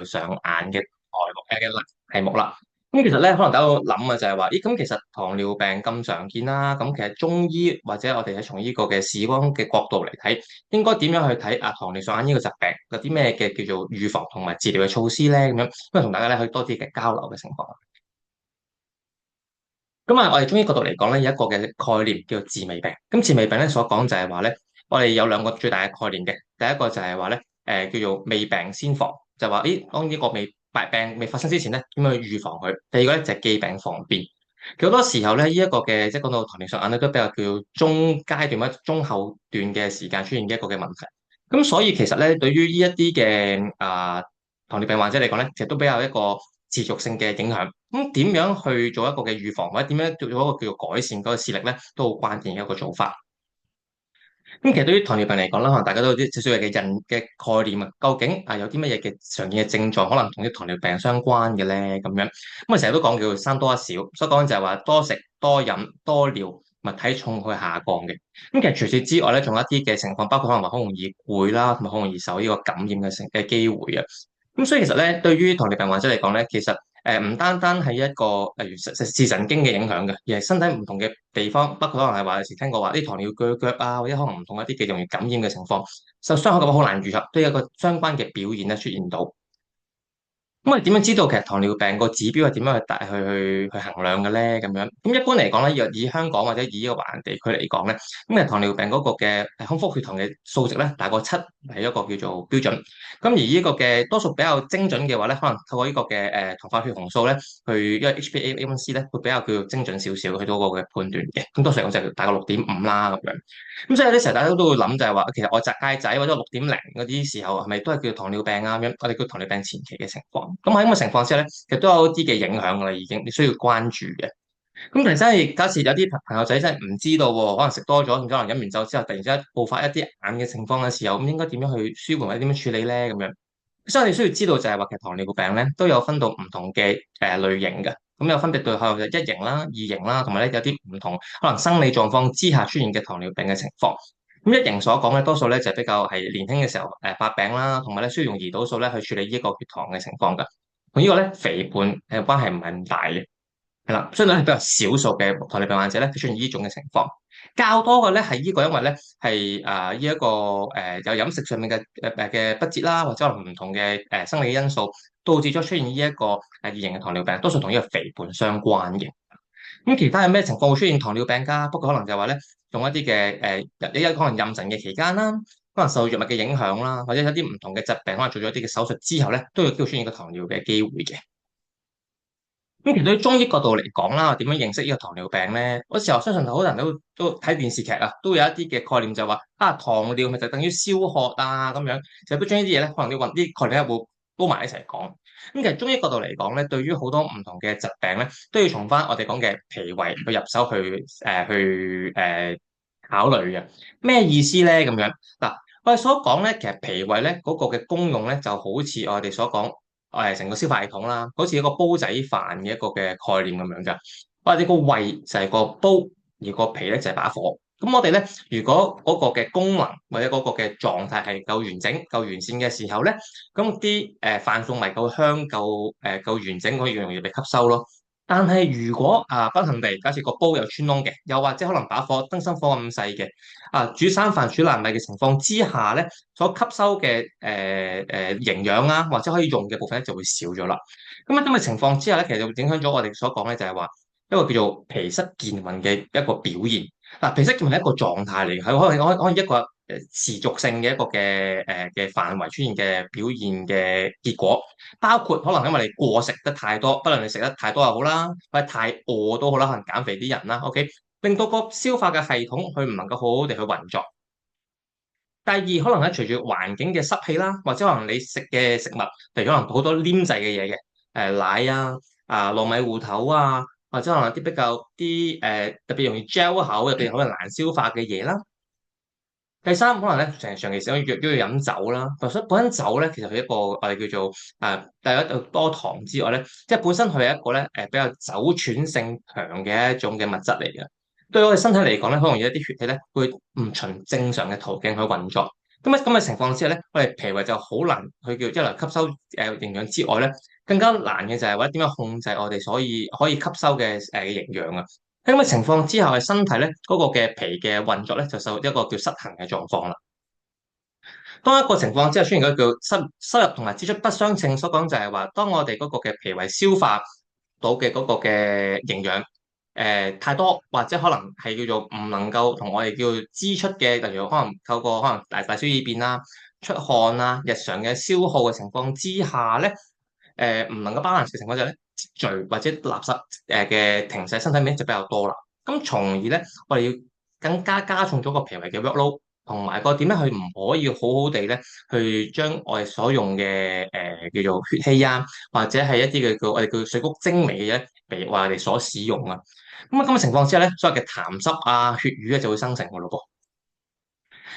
上眼嘅題目啦。咁其實咧，可能大家都諗啊，就係話，咦，咁其實糖尿病咁常見啦，咁其實中醫或者我哋係從呢個嘅視光嘅角度嚟睇，應該點樣去睇糖尿上眼呢個疾病有啲咩嘅叫做預防同埋治療嘅措施咧？咁樣，咁啊同大家咧去多啲嘅交流嘅情況。咁啊，我哋中醫角度嚟講咧，有一個嘅概念叫做治未病。咁治未病咧所講就係話咧，我哋有兩個最大嘅概念嘅。第一個就係話咧，叫做未病先防，就話咦，當呢個病未發生之前咧，點樣去預防佢？第二個咧就係既病防變。好多時候咧，呢一個嘅即係講到糖尿上眼咧，都比較叫中階段或者中後段嘅時間出現嘅一個嘅問題。咁所以其實咧，對於呢一啲嘅糖尿病患者嚟講咧，其實都比較一個持續性嘅影響。咁點樣去做一個嘅預防，或者點樣做一個叫做改善嗰個視力咧，都好關鍵嘅一個做法。咁其實對於糖尿病嚟講啦，可能大家都有啲少少嘅人嘅概念啊，究竟有啲乜嘢嘅常見嘅症狀，可能同啲糖尿病相關嘅咧咁樣。咁啊成日都講叫做三多一少，所以講就係話多食多飲多尿，物體重去下降嘅。咁其實除此之外咧，仲有一啲嘅情況，包括可能話好容易攰啦，同埋好容易受呢個感染嘅機會啊。咁所以其實咧，對於糖尿病患者嚟講咧，其實唔單單係一個例如視神經嘅影響嘅，而係身體唔同嘅地方，包括可能係話有時聽過話啲糖尿腳啊，或者可能唔同一啲嘅容易感染嘅情況，受傷害嘅話好難預測，都有一個相關嘅表現咧出現到。咁我哋點樣知道其實糖尿病個指標係點樣去衡量嘅咧？咁樣咁一般嚟講咧，若以香港或者以呢個華人地區嚟講咧，咁其實糖尿病嗰個嘅空腹血糖嘅數值咧，大過7係一個叫做標準。咁而呢個嘅多數比較精準嘅話咧，可能透過呢個嘅糖化血紅素咧，去因為 HbA1c 咧會比較叫做精準少少去到個嘅判斷嘅。咁多數嚟講就係大概6.5啦咁樣。咁所以有啲時候大家都會諗就係話，其實我宅街仔或者6.0嗰啲時候係咪都係叫糖尿病啊咁樣？我哋叫糖尿病前期嘅情況。咁喺咁嘅情況之下咧，其實都有啲嘅影響㗎啦，已經你需要關注嘅。咁其實真係假設有啲朋友仔真係唔知道喎，可能食多咗，可能飲完酒之後突然之間爆發一啲眼嘅情況嘅時候，咁應該點樣去舒緩或者點樣處理咧？咁樣，所以你需要知道就係話其實糖尿病咧都有分到唔同嘅類型嘅，咁有分別對可能就一型啦、二型啦，同埋咧有啲唔同可能生理狀況之下出現嘅糖尿病嘅情況。咁一型所講咧，多數咧就比較係年輕嘅時候發病啦，同埋咧需要用胰島素咧去處理呢個血糖嘅情況㗎。同呢個咧肥胖關係唔係咁大嘅。係啦，相對係比較少數嘅糖尿病患者咧，出現呢種嘅情況。較多嘅咧係呢個，因為咧係呢一個有飲食上面嘅不節啦，或者可能唔同嘅生理因素，導致咗出現呢一個二型嘅糖尿病，多數同呢個肥胖相關嘅。咁其他有咩情況會出現糖尿病㗎？不過可能就係話咧，用一啲嘅你有可能妊娠嘅期間啦，可能受藥物嘅影響啦，或者有啲唔同嘅疾病，可能做咗一啲嘅手術之後咧，都有機會出現個糖尿嘅機會嘅。咁其實對中醫角度嚟講啦，點樣認識呢個糖尿病咧？嗰時候相信好多人都睇電視劇啊，都有一啲嘅概念就話糖尿咪就等於燒渴啊咁樣。其實都將呢啲嘢咧，可能要揾啲概念一會煲埋一齊講。咁其實中醫角度嚟講咧，對於好多唔同嘅疾病咧，都要從翻我哋講嘅脾胃去入手去考慮嘅。咩意思咧？咁樣嗱，我哋所講咧，其實脾胃咧嗰個嘅功用咧，就好似我哋所講。成個消化系統啦，好似一個煲仔飯嘅一個嘅概念咁樣㗎。我哋個胃就係個煲，而個脾咧就係把火。咁我哋咧，如果嗰個嘅功能或者嗰個嘅狀態係夠完整、夠完善嘅時候咧，咁啲飯餸咪夠香、夠完整，可以容易被吸收咯。但係如果不幸地，假設個煲有穿窿嘅，又或者可能把火燈芯火咁細嘅，煮生飯煮爛米嘅情況之下咧，所吸收嘅營養啊，或者可以用嘅部分咧就會少咗啦。咁啊，咁嘅情況之下咧，其實就會影響咗我哋所講咧，就係話一個叫做脾濕健運嘅一個表現。嗱，脾濕健運係一個狀態嚟嘅，係可能一個持續性嘅一個嘅範圍出現嘅表現嘅結果，包括可能因為你過食得太多，不論你食得太多又好啦，或者太餓都好啦，可能減肥啲人啦，OK，令到個消化嘅系統佢唔能夠好好地去運作。第二，可能咧隨住環境嘅濕氣啦，或者可能你食嘅食物，譬如可能好多黏滯嘅嘢嘅，奶啊、糯米糊頭啊，或者可能有啲比較特別容易 gel 口，特別可能難消化嘅嘢啦。第三，可能咧長期食咗藥都要飲酒啦。本身酒咧，其實係一個我哋叫做第一多糖之外咧，即係本身佢係一個咧比較酒喘性強嘅一種嘅物質嚟嘅。對我哋身體嚟講咧，好容易一啲血氣咧會唔循正常嘅途徑去運作，咁嘅情況之下咧，我哋脾胃就好難去叫一嚟吸收營養之外咧，更加難嘅就係或者點樣控制我哋所以可以吸收嘅營養啊。喺咁嘅情況之下，我哋身體咧嗰個嘅脾嘅運作咧就受一個叫失衡嘅狀況啦。當一個情況之下出現嗰個叫收入同埋支出不相稱，所講就係話，當我哋嗰個嘅脾胃消化到嘅嗰個嘅營養太多，或者可能係叫做唔能夠同我哋叫支出嘅，例如可能透過可能大小二便啦、出汗啦、日常嘅消耗嘅情況之下咧，唔能夠 balance 嘅情況下咧，積聚或者垃圾嘅停滯身體面就比較多啦。咁從而咧，我哋要更加加重咗個脾胃嘅 workload。同埋個點咧，佢唔可以好好地咧，去將我哋所用嘅叫做血氣啊，或者係一啲嘅叫我哋叫水谷精微嘅嘢，被為我哋所使用啊。咁嘅情況之下咧，所有嘅痰濕啊、血瘀咧就會生成㗎咯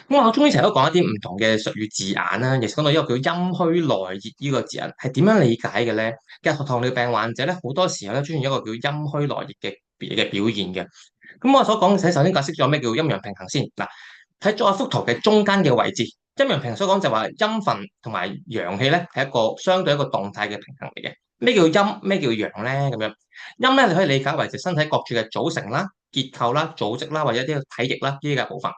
噃。咁我中醫成日都講一啲唔同嘅術語字眼啦，亦講到一個叫陰虛內熱呢個字眼係點樣理解嘅咧？其實糖尿病患者咧好多時候咧出現一個叫陰虛內熱嘅表現嘅。咁我所講嘅首先解釋咗咩叫陰陽平衡先嗱。睇咗一幅圖嘅中間嘅位置，陰陽平衡所講就話陰分同埋陽氣咧係一個相對一個動態嘅平衡嚟嘅。咩叫陰？咩叫陽咧？咁樣陰咧你可以理解為就身體各處嘅組成啦、結構啦、組織啦，或者一啲體液啦呢啲嘅部分。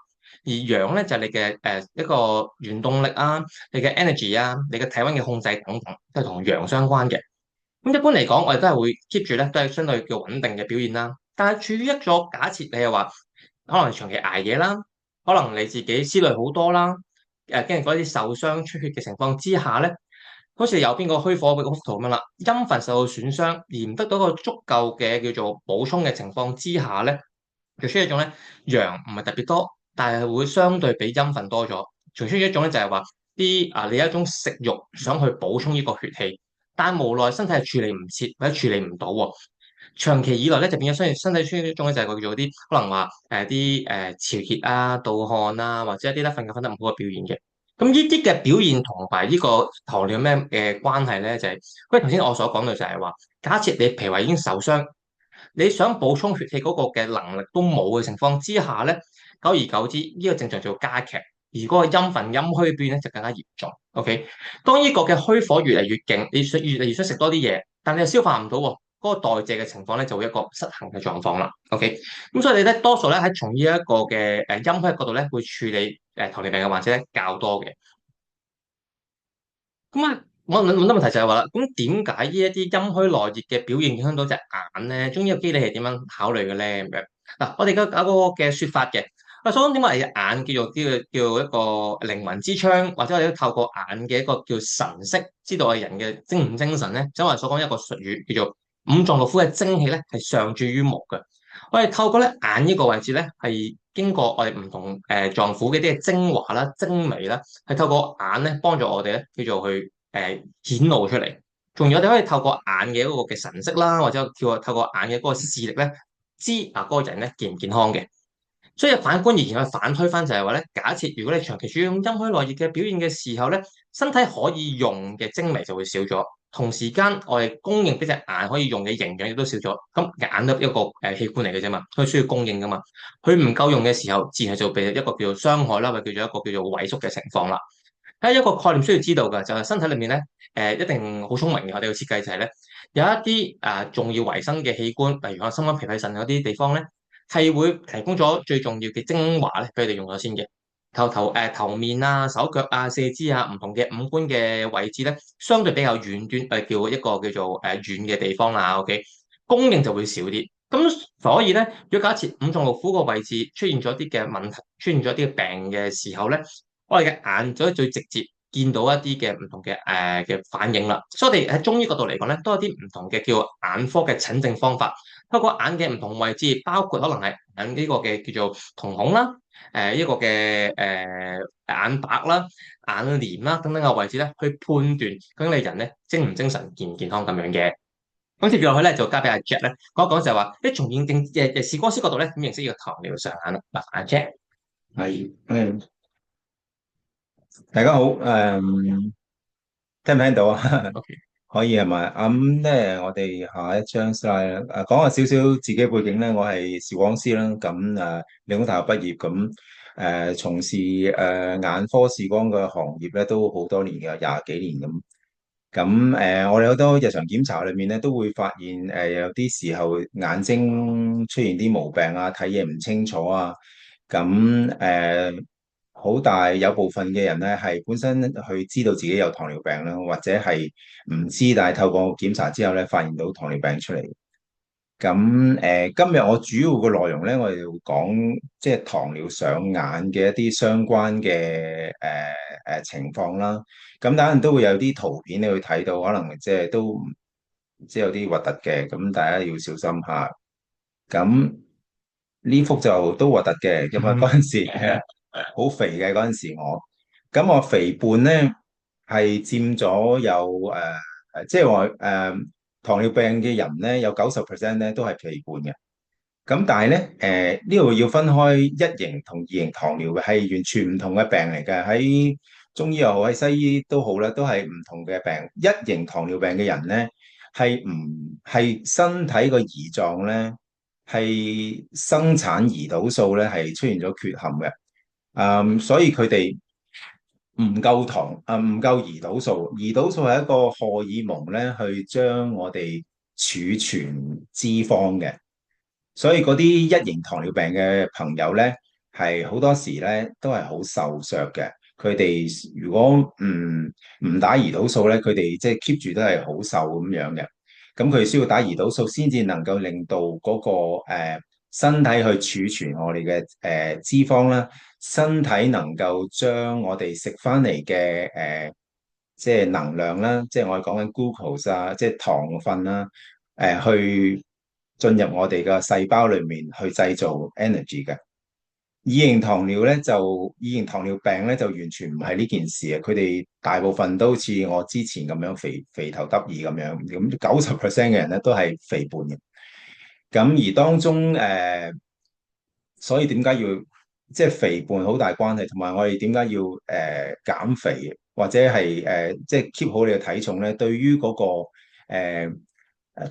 而陽咧就係你嘅一個原動力啊、你嘅 energy 啊、你嘅體溫嘅控制等等，都係同陽相關嘅。咁一般嚟講，我哋都係會 keep 住咧，都係相對叫穩定嘅表現啦。但係處於一個假設，你係話可能長期捱夜啦。可能你自己思慮好多啦，經歷嗰啲受傷出血嘅情況之下咧，好似右邊個虛火嘅幅圖咁樣啦，陰分受到損傷而唔得到一個足夠嘅叫做補充嘅情況之下咧，就出現一種咧陽唔係特別多，但係會相對比陰分多咗。仲出現一種咧就係話你有一種食慾想去補充呢個血氣，但係無奈身體係處理唔切或者處理唔到喎。長期以來咧就變咗身體出現一種咧就係叫做啲可能話啲潮熱啊、盜汗啊，或者一啲咧瞓覺瞓得唔好嘅表現嘅。咁呢啲嘅表現同埋呢個糖尿咩嘅關係咧？就係因為頭先我所講嘅就係話，假設你脾胃已經受傷，你想補充血氣嗰個嘅能力都冇嘅情況之下咧，久而久之呢個症狀就會加劇，而嗰個陰分陰虛表現咧就更加嚴重。OK，當呢個嘅虛火越嚟越勁，你想越嚟越想食多啲嘢，但你又消化唔到喎。嗰個代謝嘅情況咧，就會一個失衡嘅狀況啦。OK，咁所以你咧多數咧喺從呢一個嘅陰虛嘅角度咧，會處理糖尿病嘅患者咧較多嘅。咁啊，我問到問題就係話啦，咁點解呢一啲陰虛內熱嘅表現影響到隻眼咧？中醫嘅機理係點樣考慮嘅咧？咁樣嗱，我哋有個嘅説法嘅。啊，所講點解係眼叫做一個靈魂之窗，或者我哋都透過眼嘅一個叫神識，知道我哋人嘅精唔精神咧？就係我哋所講一個術語叫做五臟六腑嘅精氣咧，係上注於目嘅。我哋透過咧眼呢個位置咧，係經過我哋唔同臟腑嘅啲嘅精華啦、精微啦，係透過眼咧幫助我哋咧叫做去顯露出嚟。仲有我哋可以透過眼嘅嗰個嘅神色啦，或者叫透過眼嘅嗰個視力咧，知嗰個人咧健唔健康嘅。所以反觀而言，去反推翻就係話咧，假設如果你長期處於陰虛內熱嘅表現嘅時候咧，身體可以用嘅精微就會少咗，同時間我哋供應俾隻眼可以用嘅營養亦都少咗。咁眼都一個器官嚟嘅啫嘛，佢需要供應噶嘛，佢唔夠用嘅時候，自然係就被一個叫做傷害啦，或者叫做一個叫做萎縮嘅情況啦。喺一個概念需要知道嘅就係身體裏面咧，一定好聰明嘅，我哋嘅設計就係咧，有一啲重要維生嘅器官，例如我心肝脾肺腎嗰啲地方咧。係會提供咗最重要嘅精華咧，俾佢哋用咗先嘅。頭面啊、手腳啊、四肢啊，唔同嘅五官嘅位置咧，相對比較遠端，叫一個叫做遠嘅地方啦。OK，供應就會少啲。咁所以咧，如果假設五臟六腑個位置出現咗啲嘅問題，出現咗啲嘅病嘅時候咧，我哋嘅眼就可以最直接見到一啲嘅唔同嘅反應啦。所以我哋喺中醫角度嚟講咧，都有啲唔同嘅叫眼科嘅診症方法。透過眼嘅唔同位置，包括可能係眼呢個嘅叫做瞳孔啦，呢個嘅眼白啦、眼簾啦等等嘅位置咧，去判斷究竟你人咧精唔精神、健唔健康咁樣嘅。咁接住落去咧，就交俾阿 Jack 咧講一講就係話，從驗證視光師角度咧，點認識呢個糖尿上眼啦？嗱，阿 Jack 係，大家好，聽唔聽到啊？，OK，可以係咪？咁咧，我哋下一張 slide 啦，講下少少自己背景咧，我係視光師啦，咁理工大學畢業，咁從事眼科視光嘅行業咧都好多年嘅，廿幾年咁。咁我哋好多日常檢查裏面咧，都會發現有啲時候眼睛出現啲毛病啊，睇嘢唔清楚啊。咁好大有部分嘅人咧，係本身佢知道自己有糖尿病啦，或者係唔知，但係透過檢查之後咧，發現到糖尿病出嚟。咁今日我主要嘅內容咧，我哋會講即係糖尿上眼嘅一啲相關嘅情況啦。咁當然都會有啲圖片你會睇到，可能即係都即係有啲核突嘅，咁大家要小心下。咁呢幅就都核突嘅，因為嗰陣時好肥嘅嗰陣時我，咁我肥胖咧係佔咗有即係話糖尿病嘅人咧有90%咧都係肥胖嘅。咁但係咧，呢度要分開一型同二型糖尿嘅係完全唔同嘅病嚟嘅。喺中醫又好，喺西醫都好咧，都係唔同嘅病。一型糖尿病嘅人咧，係唔係身體個胰臟咧，係生產胰島素咧係出現咗缺陷嘅。所以佢哋唔夠糖唔夠胰島素。胰島素係一個荷爾蒙咧，去將我哋儲存脂肪嘅。所以嗰啲一型糖尿病嘅朋友咧，係好多時咧都係好瘦削嘅。佢哋如果唔打胰島素咧，佢哋即係 keep 住都係好瘦咁樣嘅。咁佢需要打胰島素先至能夠令到嗰個身體去儲存我哋嘅脂肪啦，身體能夠將我哋食翻嚟嘅即係能量啦，即係我哋講緊 glucose 啊，即係糖分啦，去進入我哋嘅細胞裏面去製造 energy 嘅。二型糖尿病咧就完全唔係呢件事啊！佢哋大部分都好似我之前咁樣肥頭得意咁樣，咁90%嘅人咧都係肥胖嘅。咁而當中所以點解要即係肥胖好大關係，同埋我哋點解要減肥或者係即係 keep 好你嘅體重咧？對於嗰個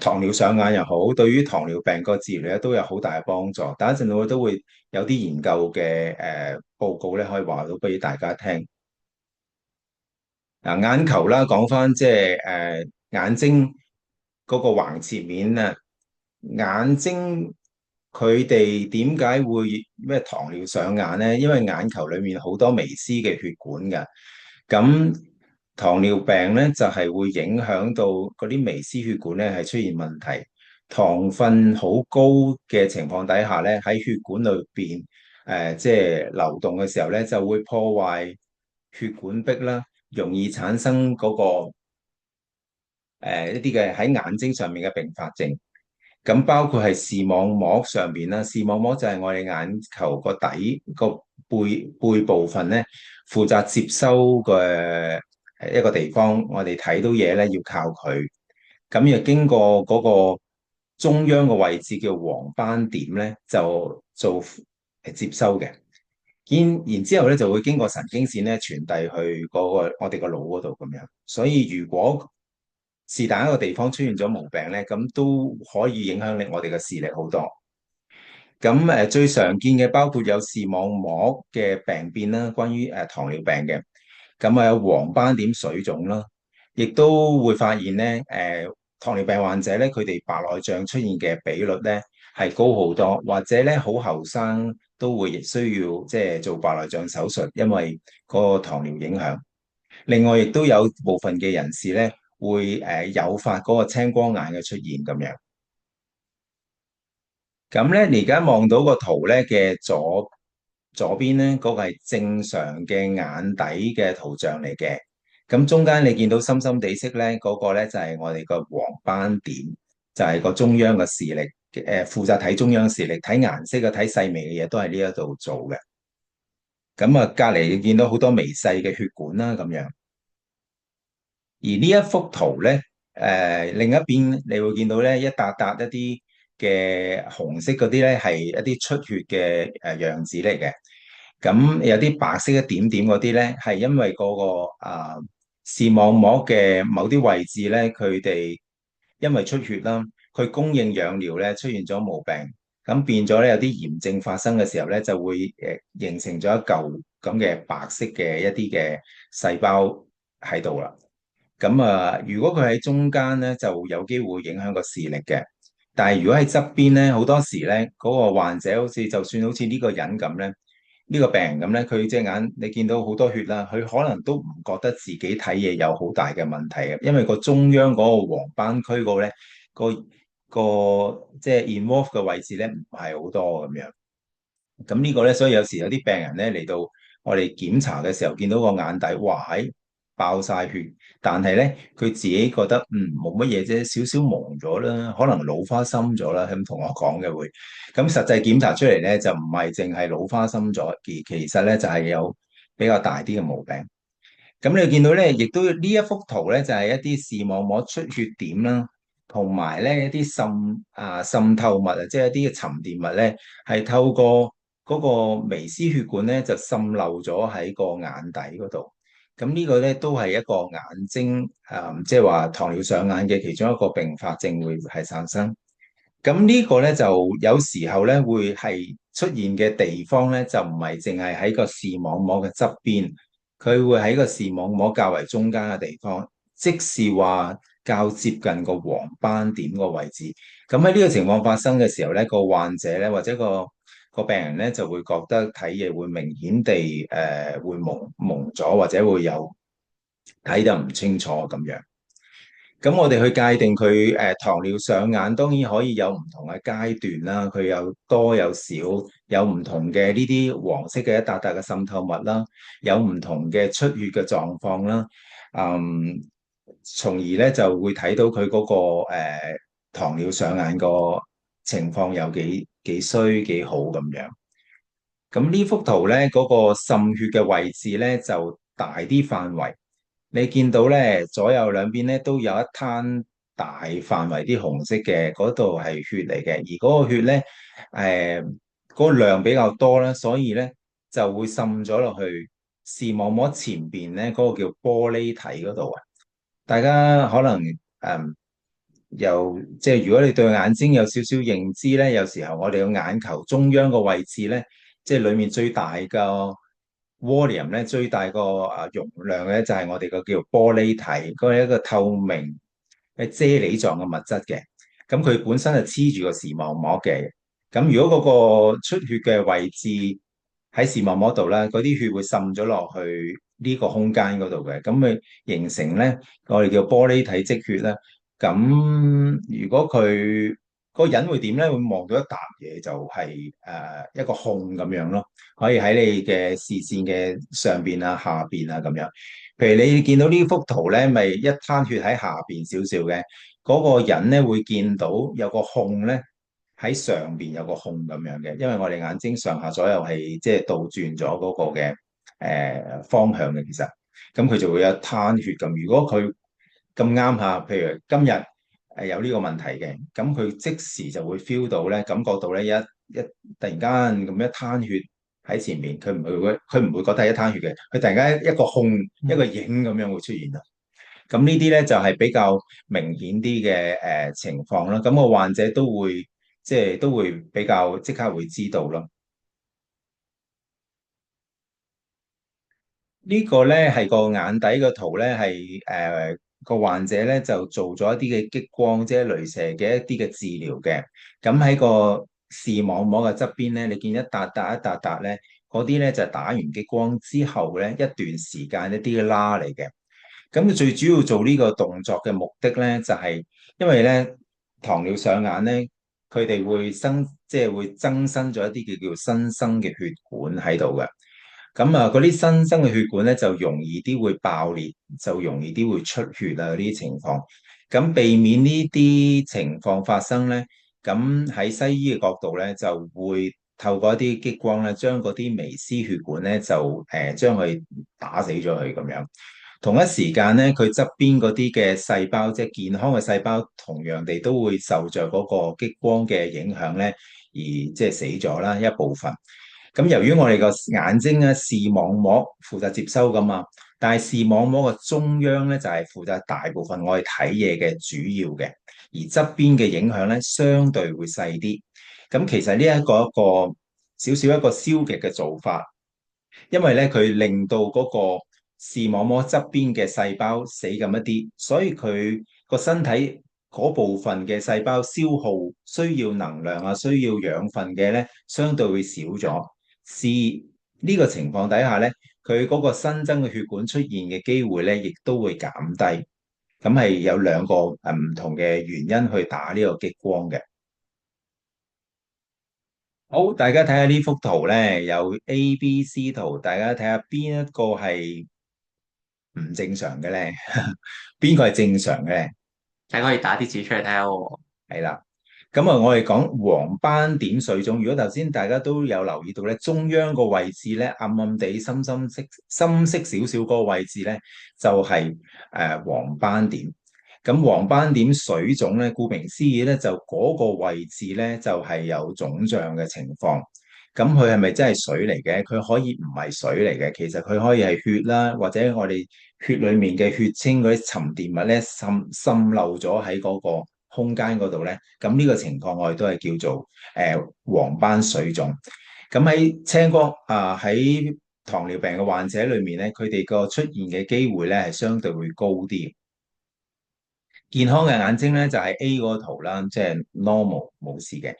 糖尿上眼又好，對於糖尿病個治療咧都有好大嘅幫助。等一陣我都會有啲研究嘅報告咧，可以話到俾大家聽。嗱，眼球啦，講翻即係眼睛嗰個橫切面啊，眼睛佢哋點解會咩糖尿上眼咧？因為眼球裡面好多微絲嘅血管㗎，咁糖尿病咧就係會影響到嗰啲微絲血管咧係出現問題，糖分好高嘅情況底下咧喺血管裏邊即係流動嘅時候咧就會破壞血管壁啦。容易產生嗰個一啲嘅喺眼睛上面嘅併發症，咁包括係視網膜上邊啦，視網膜就係我哋眼球個底個背部分咧，負責接收嘅一個地方，我哋睇到嘢咧要靠佢，咁又經過嗰個中央嘅位置叫黃斑點咧，就做接收嘅。然之後咧就會經過神經線咧傳遞去嗰個我哋個腦嗰度咁樣，所以如果是但一個地方出現咗毛病咧，咁都可以影響力我哋嘅視力好多。咁最常見嘅包括有視網膜嘅病變啦，關於糖尿病嘅，咁有黃斑點水腫啦，亦都會發現咧糖尿病患者咧佢哋白內障出現嘅比率咧係高好多，或者咧好後生都會需要即係做白內障手術，因為嗰個糖尿影響。另外，亦都有部分嘅人士咧會誘發嗰個青光眼嘅出現咁樣。咁咧，你而家望到個圖咧嘅左邊咧，嗰個係正常嘅眼底嘅圖像嚟嘅。咁中間你見到深深地色咧，嗰個咧就係我哋個黃斑點，就係個中央嘅視力，負責睇中央視力、睇顏色嘅、睇細微嘅嘢都係呢一度做嘅。咁啊，隔離你見到好多微細嘅血管啦，咁樣。而呢一幅圖咧，另一邊你會見到咧一笪笪一啲嘅紅色嗰啲咧係一啲出血嘅樣子嚟嘅。咁有啲白色一點點嗰啲咧係因為嗰個視網膜嘅某啲位置咧，佢哋因為出血啦，佢供應養料咧出現咗毛病，咁變咗咧有啲炎症發生嘅時候咧，就會形成咗一嚿咁嘅白色嘅一啲嘅細胞喺度啦。咁如果佢喺中間咧，就有機會影響個視力嘅。但係如果喺側邊咧，好多時咧，嗰個患者就算好似呢個人咁咧，呢個病人咁咧，佢隻眼你見到好多血啦，佢可能都唔覺得自己睇嘢有好大嘅問題嘅，因為個中央嗰個黃斑區嗰個咧，個即係 involve 嘅位置咧，唔係好多咁樣。咁呢個咧，所以有時有啲病人咧嚟到我哋檢查嘅時候，見到個眼底，哇喺爆晒血，但係咧佢自己覺得冇乜嘢啫，少少蒙咗啦，可能老花深咗啦，咁同我講嘅會。咁實際檢查出嚟咧就唔係淨係老花深咗，而其實咧就係有比較大啲嘅毛病。咁你見到咧，亦都呢一幅圖咧就係一啲視網膜出血點啦，同埋咧一啲滲透物啊，即係一啲嘅沉澱物咧，係透過嗰個微絲血管咧就滲漏咗喺個眼底嗰度。咁呢個咧都係一個眼睛即係話糖尿上眼嘅其中一個併發症會係產生。咁呢個咧就有時候咧會係出現嘅地方咧，就唔係淨係喺個視網膜嘅側邊，佢會喺個視網膜較為中間嘅地方，即是話較接近個黃斑點個位置。咁喺呢個情況發生嘅時候咧，個患者咧或者個病人咧就會覺得睇嘢會明顯地會蒙咗，或者會有睇得唔清楚咁樣。咁我哋去界定佢糖尿上眼，當然可以有唔同嘅階段啦。佢有多有少，有唔同嘅呢啲黃色嘅一笪笪嘅滲透物啦，有唔同嘅出血嘅狀況啦。從而咧就會睇到佢嗰個糖尿上眼個情況有幾衰幾好咁樣。咁呢幅圖咧嗰個滲血嘅位置咧就大啲範圍。你見到咧，左右兩邊咧都有一灘大範圍啲紅色嘅，嗰度係血嚟嘅。而嗰個血咧，嗰個量比較多啦，所以咧就會滲咗落去視網膜前邊咧嗰個叫玻璃體嗰度啊。大家可能即係如果你對眼睛有少少認知咧，有時候我哋個眼球中央個位置咧，即係裡面最大嘅 volume 咧，最大個容量咧，就係我哋個叫玻璃體，嗰係一個透明嘅啫喱狀嘅物質嘅。咁佢本身係黐住個視網膜嘅。咁如果嗰個出血嘅位置喺視網膜度咧，嗰啲血會滲咗落去呢個空間嗰度嘅，咁佢形成咧我哋叫玻璃體積血啦。咁如果佢嗰個人會點咧？會望到一笪嘢就係一個控咁樣咯，可以喺你嘅視線嘅上邊啊、下邊啊咁樣。譬如你見到呢幅圖咧，咪一灘血喺下邊少少嘅，嗰個人咧會見到有個控咧喺上邊有個控咁樣嘅，因為我哋眼睛上下左右係即係倒轉咗嗰個嘅方向嘅，其實咁佢就會有一灘血咁。如果佢咁啱下，譬如今日有呢個問題嘅，咁佢即時就會 feel 到咧，感覺到咧一突然間咁一灘血喺前面，佢唔會覺得係一灘血嘅，佢突然間一個控一個影咁樣會出現啦。咁呢啲咧就係比較明顯啲嘅情況啦。咁個患者都會比較即刻會知道咯。呢個咧係個眼底嘅圖咧，係個患者咧就做咗一啲嘅激光，即係鐳射嘅一啲嘅治療嘅。咁喺個視網膜嘅側邊咧，你見一笪笪一笪笪咧，嗰啲咧就係打完激光之後咧一段時間一啲嘅疤嚟嘅。咁最主要做呢個動作嘅目的咧，就係因為咧糖尿上眼咧，佢哋即係會增生咗一啲叫新生嘅血管喺度嘅。咁嗰啲新生嘅血管咧就容易啲會爆裂，就容易啲會出血啊，呢啲情況。咁避免呢啲情況發生咧，咁喺西醫嘅角度咧就會透過一啲激光咧，將嗰啲微絲血管咧就將佢打死咗佢咁樣。同一時間咧，佢側邊嗰啲嘅細胞，即係健康嘅細胞，同樣地都會受着嗰個激光嘅影響咧，而即係死咗啦一部分。咁由於我哋個眼睛咧視網膜負責接收噶嘛，但係視網膜嘅中央咧就係負責大部分我哋睇嘢嘅主要嘅，而側邊嘅影響咧相對會細啲。咁其實呢一個少少一個消極嘅做法，因為咧佢令到嗰個視網膜側邊嘅細胞死咁一啲，所以佢個身體嗰部分嘅細胞消耗需要能量啊、需要養分嘅咧，相對會少咗。是呢個情況底下咧，佢嗰個新增嘅血管出現嘅機會咧，亦都會減低。咁係有兩個唔同嘅原因去打呢個激光嘅。好，大家睇下呢幅圖咧，有 A、B、C 圖，大家睇下邊一個係唔正常嘅咧？邊個係正常嘅咧？大家可以打啲字出嚟睇下喎。係啦，咁啊，我哋講黃斑點水腫。如果頭先大家都有留意到咧，中央個位置咧，暗暗地、深色少少嗰個位置咧，就係黃斑點。咁黃斑點水腫咧，顧名思義咧，就嗰個位置咧，就係有腫脹嘅情況。咁佢係咪真係水嚟嘅？佢可以唔係水嚟嘅，其實佢可以係血啦，或者我哋血裡面嘅血清嗰啲沉澱物咧滲漏咗喺嗰個空間嗰度咧。咁呢個情況我哋都係叫做黃斑水腫。咁喺青光喺糖尿病嘅患者裏面咧，佢哋個出現嘅機會咧係相對會高啲。健康嘅眼睛咧就係 A 嗰個圖啦，即係 normal 冇事嘅。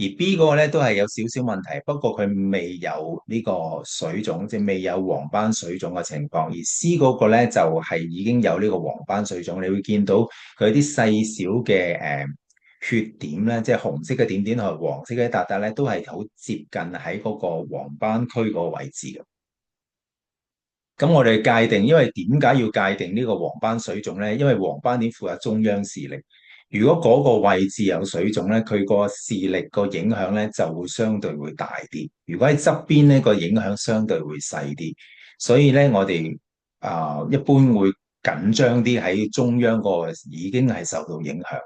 而 B 嗰個咧都係有少少問題，不過佢未有呢個水腫，即係未有黃斑水腫嘅情況。而 C 嗰個咧就係已經有呢個黃斑水腫，你會見到佢啲細小嘅血點咧，即係紅色嘅點點同黃色嘅笪笪咧，都係好接近喺嗰個黃斑區嗰個位置嘅。咁我哋界定，因為點解要界定呢個黃斑水腫咧？因為黃斑點負責中央視力，如果嗰個位置有水腫咧，佢個視力個影響咧就會相對會大啲。如果喺側邊咧，個影響相對會細啲。所以咧，我哋一般會緊張啲喺中央個已經係受到影響。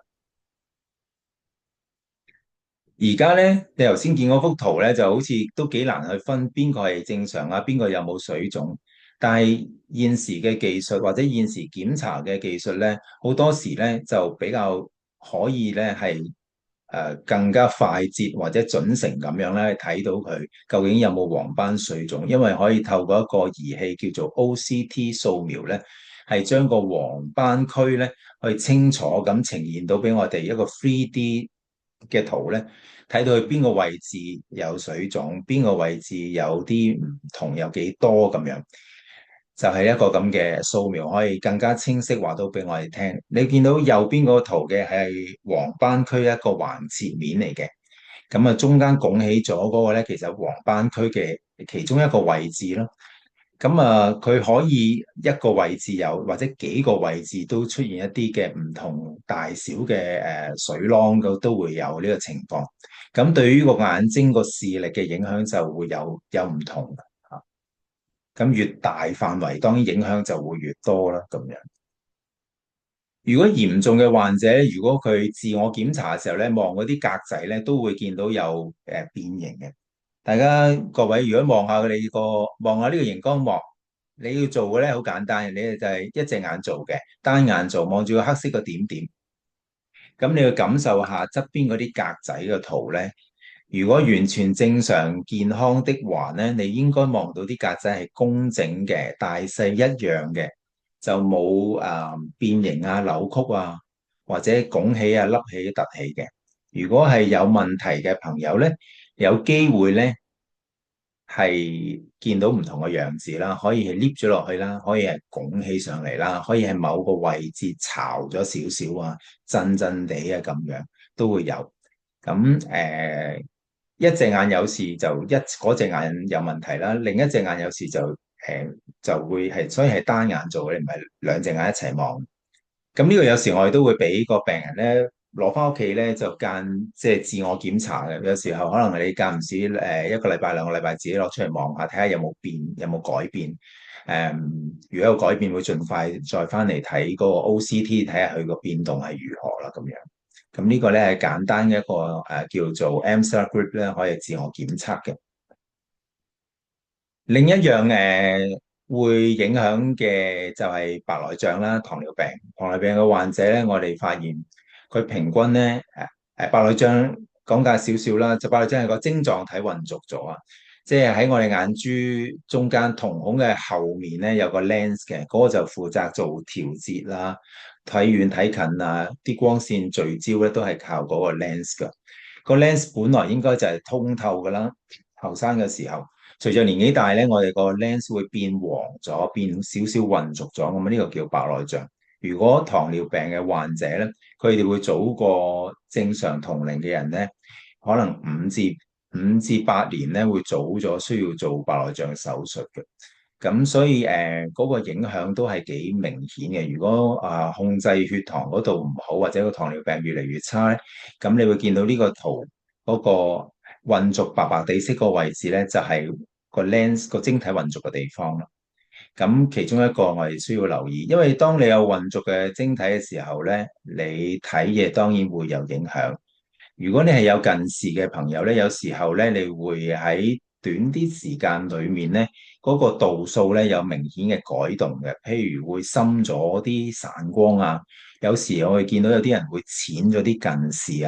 而家咧，你頭先見嗰幅圖咧，就好似都幾難去分邊個係正常啊，邊個有冇水腫。但係現時嘅技術或者現時檢查嘅技術咧，好多時咧就比較可以咧係更加快捷或者準繩咁樣咧睇到佢究竟有冇黃斑水腫，因為可以透過一個儀器叫做 OCT 掃描咧，係將個黃斑區咧去清楚咁呈現到俾我哋一個 3D 嘅圖咧，睇到佢邊個位置有水腫，邊個位置有啲唔同，有幾多咁樣，就係一個咁嘅掃描，可以更加清晰話到俾我哋聽。你見到右邊嗰個圖嘅係黃斑區一個橫切面嚟嘅，咁啊中間拱起咗嗰個咧，其實黃斑區嘅其中一個位置咯。咁啊，佢可以一個位置有，或者幾個位置都出現一啲嘅唔同大小嘅水囊，都會有呢個情況。咁對於個眼睛個視力嘅影響就會有唔同嚇。咁越大範圍，當然影響就會越多啦。咁樣，如果嚴重嘅患者，如果佢自我檢查嘅時候咧，望嗰啲格仔咧，都會見到有變形嘅。大家各位，如果望下呢個熒光幕，你要做嘅咧好簡單，你就係一隻眼做嘅，單眼做，望住個黑色個點點。咁你要感受下側邊嗰啲格仔嘅圖咧，如果完全正常健康的話咧，你應該望到啲格仔係工整嘅，大細一樣嘅，就冇變形啊、扭曲啊，或者拱起啊、凹起、凸起嘅。如果係有問題嘅朋友咧，有機會咧係見到唔同嘅樣子啦，可以係 lift 咗落去啦，可以係拱起上嚟啦，可以係某個位置巢咗少少啊，震震地啊咁樣都會有。咁一隻眼有事就嗰隻眼有問題啦，另一隻眼有事就會係，所以係單眼做嘅，你唔係兩隻眼一齊望。咁呢個有時我哋都會俾個病人咧攞翻屋企咧，就即係自我檢查嘅。有時候可能你間唔時一個禮拜兩個禮拜自己攞出嚟望下，睇下有冇變，有冇改變。如果有改變，會盡快再翻嚟睇嗰個 OCT，睇下佢個變動係如何啦咁樣。咁呢個咧係簡單嘅一個叫做 MCELR Group 咧，可以自我檢測嘅。另一樣會影響嘅就係白內障啦，糖尿病。糖尿病嘅患者咧，我哋發現佢平均咧白內障講解少少啦，就白內障係個晶狀體混濁咗啊，即係喺我哋眼珠中間瞳孔嘅後面咧有個 lens 嘅，嗰個就負責做調節啦，睇遠睇近啊，啲光線聚焦咧都係靠嗰個 lens 噶。個 lens 本來應該就係通透噶啦，後生嘅時候，隨着年紀大咧，我哋個 lens 會變黃咗，變少少混濁咗，咁呢個叫白內障。如果糖尿病嘅患者咧，佢哋會早過正常同齡嘅人咧，可能5至8年咧會早咗需要做白內障手術嘅。咁所以嗰個影響都係幾明顯嘅。如果控制血糖嗰度唔好，或者個糖尿病越嚟越差咧，咁你會見到呢個圖嗰個混濁白白地色個位置咧，就係個 lens 個晶體混濁嘅地方啦。咁其中一個我哋需要留意，因為當你有混濁嘅晶體嘅時候咧，你睇嘢當然會有影響。如果你係有近視嘅朋友咧，有時候咧，你會喺短啲時間裏面咧，嗰個度數咧有明顯嘅改動嘅，譬如會深咗啲散光啊，有時我會見到有啲人會淺咗啲近視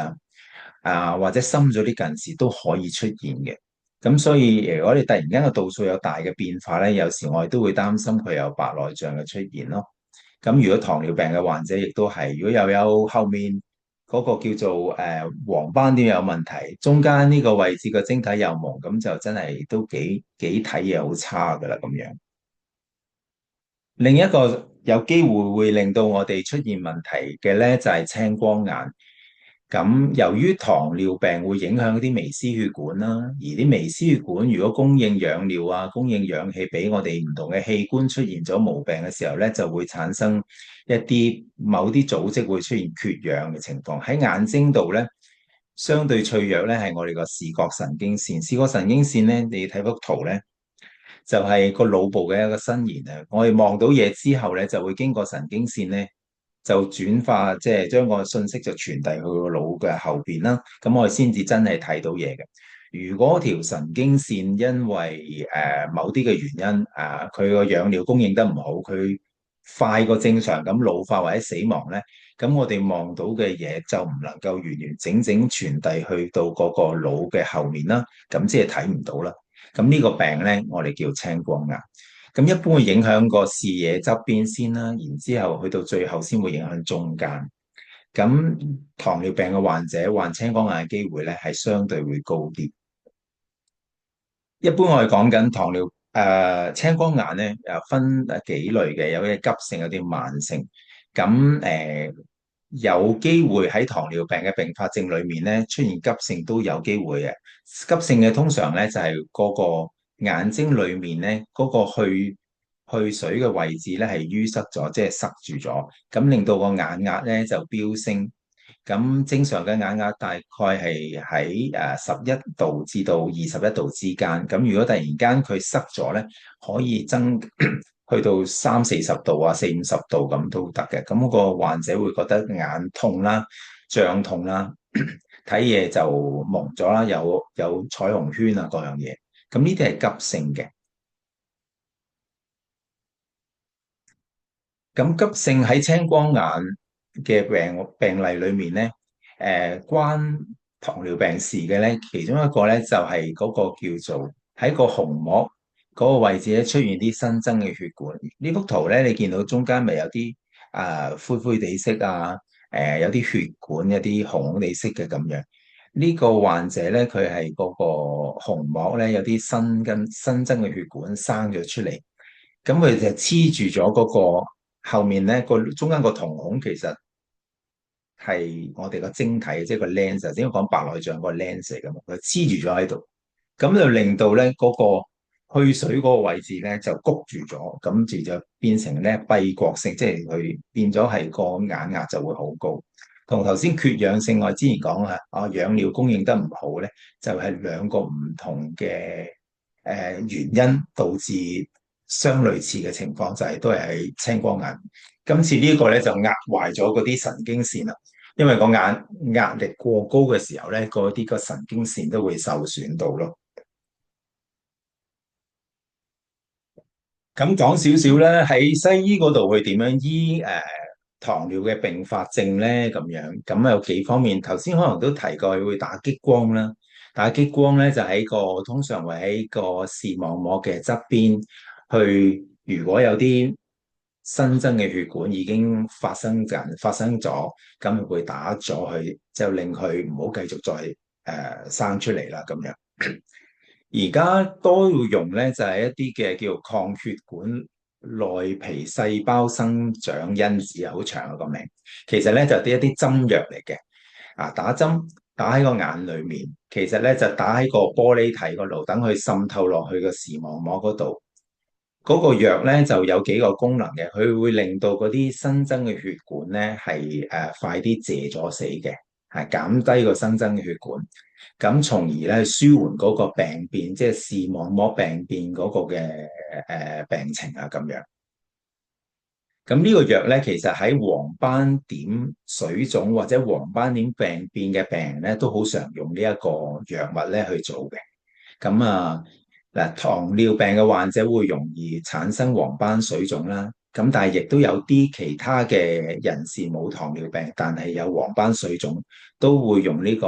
啊，或者深咗啲近視都可以出現嘅。咁所以如果你突然間個度數有大嘅變化咧，有時我哋都會擔心佢有白內障嘅出現咯。咁如果糖尿病嘅患者亦都係，如果又有後面嗰個叫做黃斑點有問題，中間呢個位置個晶體有毛，咁就真係都幾睇嘢好差噶啦咁樣。另一個有機會會令到我哋出現問題嘅咧，就係青光眼。咁由於糖尿病會影響啲微絲血管啦，而啲微絲血管如果供應養料啊、供應氧氣俾我哋唔同嘅器官出現咗毛病嘅時候咧，就會產生一啲某啲組織會出現缺氧嘅情況。喺眼睛度咧，相對脆弱咧係我哋個視覺神經線。視覺神經線咧，你睇幅圖咧，就係個腦部嘅一個伸延啊。我哋望到嘢之後咧，就會經過神經線咧。就轉化，即係將個信息就傳遞去個腦嘅後邊啦。咁我哋先至真係睇到嘢嘅。如果條神經線因為某啲嘅原因佢個養料供應得唔好，佢快過正常咁老化或者死亡咧，咁我哋望到嘅嘢就唔能夠完完整整傳遞去到嗰個腦嘅後面啦。咁即係睇唔到啦。咁呢個病咧，我哋叫青光眼。咁一般會影響個視野側邊先啦，然之後去到最後先會影響中間。咁糖尿病嘅患者患青光眼嘅機會咧係相對會高啲。一般我哋講緊青光眼咧，分幾類嘅，有啲急性，有啲慢性。咁有機會喺糖尿病嘅併發症裏面咧出現急性都有機會嘅。急性嘅通常咧就係嗰個眼睛裏面咧嗰個去水嘅位置咧係淤塞咗，即係塞住咗，咁令到個眼壓咧就飆升。咁正常嘅眼壓大概係喺11度至到21度之間。咁如果突然間佢塞咗咧，可以去到30-40度啊、40-50度咁都得嘅。咁個患者會覺得眼痛啦、脹痛啦、睇嘢就蒙咗啦，有彩虹圈啊各樣嘢。咁呢啲係急性嘅。咁急性喺青光眼嘅病例裏面咧，關糖尿病事嘅咧，其中一個咧就係嗰個叫做喺個虹膜嗰個位置咧出現啲新增嘅血管。呢幅圖咧，你見到中間咪有啲灰灰地色啊，有啲血管，有啲紅紅地色嘅咁樣。呢個患者咧，佢係嗰個虹膜咧有啲新增嘅血管生咗出嚟。咁佢就黐住咗嗰個後面咧個中間個瞳孔，其實係我哋個晶體，即係個 lens。點解講白內障個 lens 嚟噶嘛？佢黐住咗喺度，咁就令到咧嗰個去水嗰個位置咧就谷住咗，咁就變成咧閉角性，即係佢變咗係個眼壓就會好高。同頭先缺氧性我之前講啦，養料供應得唔好咧，就係兩個唔同嘅原因導致相類似嘅情況，就係都係喺青光眼。今次呢個咧就壓壞咗嗰啲神經線啦，因為個眼壓力過高嘅時候咧，嗰啲個神經線都會受損到咯。咁講少少咧，喺西醫嗰度會點樣醫糖尿嘅併發症咧？咁樣咁有幾方面，頭先可能都提過會打激光啦。打激光咧就通常會喺個視網膜嘅側邊去，如果有啲新增嘅血管已經發生咗，咁佢會打咗佢，就令佢唔好繼續再生出嚟啦咁樣。而家多會用咧就係一啲嘅叫抗血管內皮細胞生長因子，好長啊個名。其實咧就係一啲針藥嚟嘅。打針打喺個眼裏面，其實咧就打喺個玻璃體嗰度，等佢滲透落去個視網膜嗰度。嗰個藥咧就有幾個功能嘅，佢會令到嗰啲新增嘅血管咧係快啲謝咗死嘅，係減低個新增嘅血管，咁從而咧舒緩嗰個病變，即係視網膜病變嗰個嘅病情啊咁樣。咁呢個藥咧，其實喺黃斑點水腫或者黃斑點病變嘅病人咧，都好常用呢一個藥物咧去做嘅。咁嗱，糖尿病嘅患者會容易產生黃斑水腫啦。咁但係亦都有啲其他嘅人士冇糖尿病，但係有黃斑水腫，都會用呢個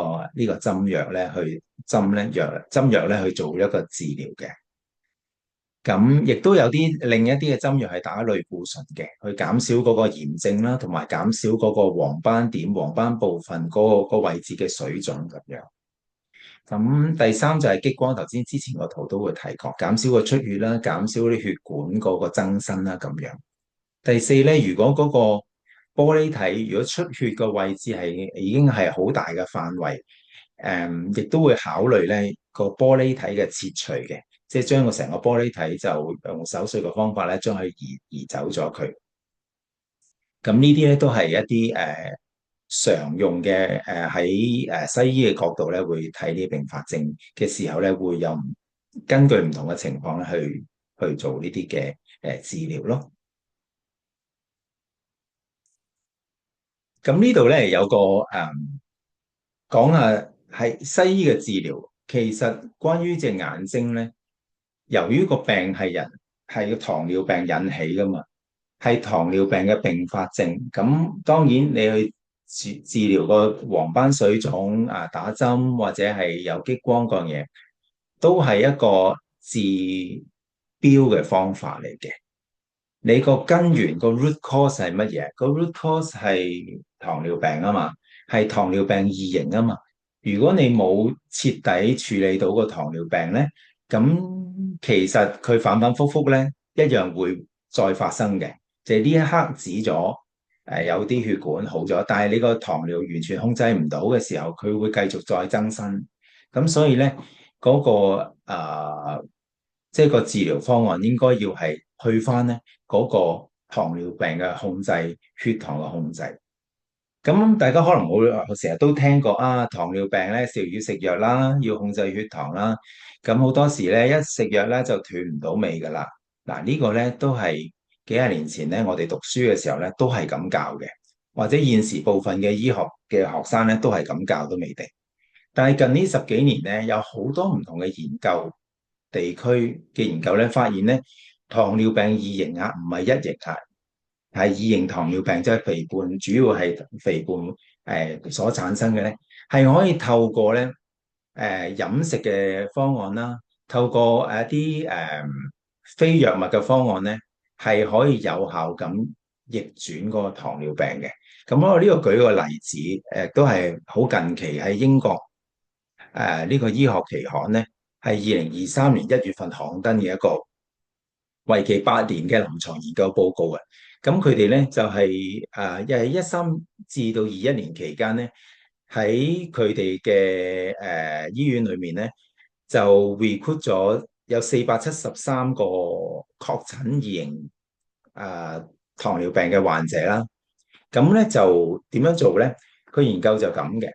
針藥咧去針藥咧去做一個治療嘅。咁亦都有另一啲嘅針藥係打類固醇嘅，去減少嗰個炎症啦，同埋減少嗰個黃斑點、黃斑部分嗰個位置嘅水腫咁樣。咁第三就係激光，頭先之前個圖都會提過，減少個出血啦，減少啲血管嗰個增生啦咁樣。第四咧，如果嗰個玻璃體如果出血個位置已經係好大嘅範圍，亦都會考慮咧個玻璃體嘅切除嘅。即係將個成個玻璃體就用手術嘅方法咧，將佢移走咗佢。咁呢啲咧都係一啲常用嘅喺西醫嘅角度咧，會睇呢啲併發症嘅時候咧，會有根據唔同嘅情況咧去做呢啲嘅治療咯。咁呢度咧有個講下係西醫嘅治療，其實關於隻眼睛咧。由於個病係個糖尿病引起噶嘛，係糖尿病嘅併發症。咁當然你去治療個黃斑水腫打針或者係有激光嗰樣嘢，都係一個治標嘅方法嚟嘅。你個根源個 root cause 係乜嘢？個 root cause 係糖尿病啊嘛，係糖尿病二型啊嘛。如果你冇徹底處理到個糖尿病咧，咁其實佢反反复复咧，一樣會再發生嘅。就係呢一刻止咗，有啲血管好咗，但係你個糖尿完全控制唔到嘅時候，佢會繼續再增生。咁所以咧，嗰個即係個治療方案應該要係去翻咧嗰個糖尿病嘅控制，血糖嘅控制。咁大家可能會成日都聽過糖尿病咧要食藥啦，要控制血糖啦。咁好多時咧一食藥咧就斷唔到尾噶啦。嗱，呢個咧都係幾廿年前咧我哋讀書嘅時候咧都係咁教嘅，或者現時部分嘅醫學嘅學生咧都係咁教都未定。但係近呢十幾年咧有好多唔同嘅研究，地區嘅研究咧發現咧糖尿病二型唔係一型係二型糖尿病，即係肥胖，主要係肥胖所產生嘅咧，係可以透過咧飲食嘅方案啦，透過一啲非藥物嘅方案咧，係可以有效咁逆轉嗰個糖尿病嘅。咁我呢個舉個例子，都係好近期喺英國呢個醫學期刊咧，係2023年1月份刊登嘅一個為期8年嘅臨床研究報告嘅。咁佢哋咧就係又係13至到21年期間咧，喺佢哋嘅醫院裏面咧，就 recruit 咗有473個確診二型糖尿病嘅患者啦。咁咧就點樣做咧？佢研究就咁嘅，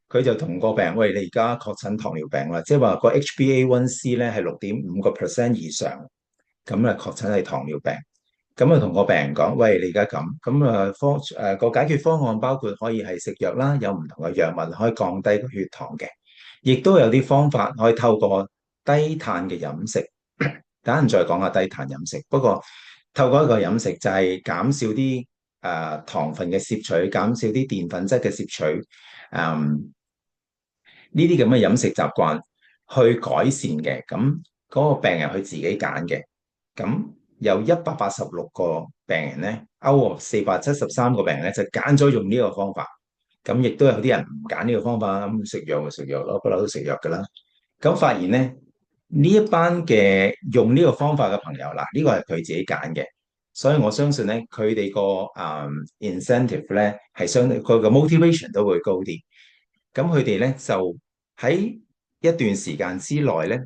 佢就同個病人，喂，你而家確診糖尿病啦，即係話個 HbA1c 咧係6.5% 以上，咁啊確診係糖尿病。咁啊，同個病人講，喂，你而家咁個解決方案包括可以係食藥啦，有唔同嘅藥物可以降低個血糖嘅，亦都有啲方法可以透過低碳嘅飲食。等陣再講下低碳飲食。不過透過一個飲食就係減少啲糖分嘅攝取，減少啲澱粉質嘅攝取，呢啲咁嘅飲食習慣去改善嘅，咁嗰個病人佢自己揀嘅，咁有186個病人咧，out of 473個病人咧就揀咗用呢個方法，咁亦都有啲人唔揀呢個方法，咁食藥咪食藥咯，不嬲都食藥噶啦。咁發現咧呢一班嘅用呢個方法嘅朋友，嗱呢個係佢自己揀嘅，所以我相信咧佢哋個incentive 咧係相對佢個 motivation 都會高啲。咁佢哋咧就喺一段時間之內咧，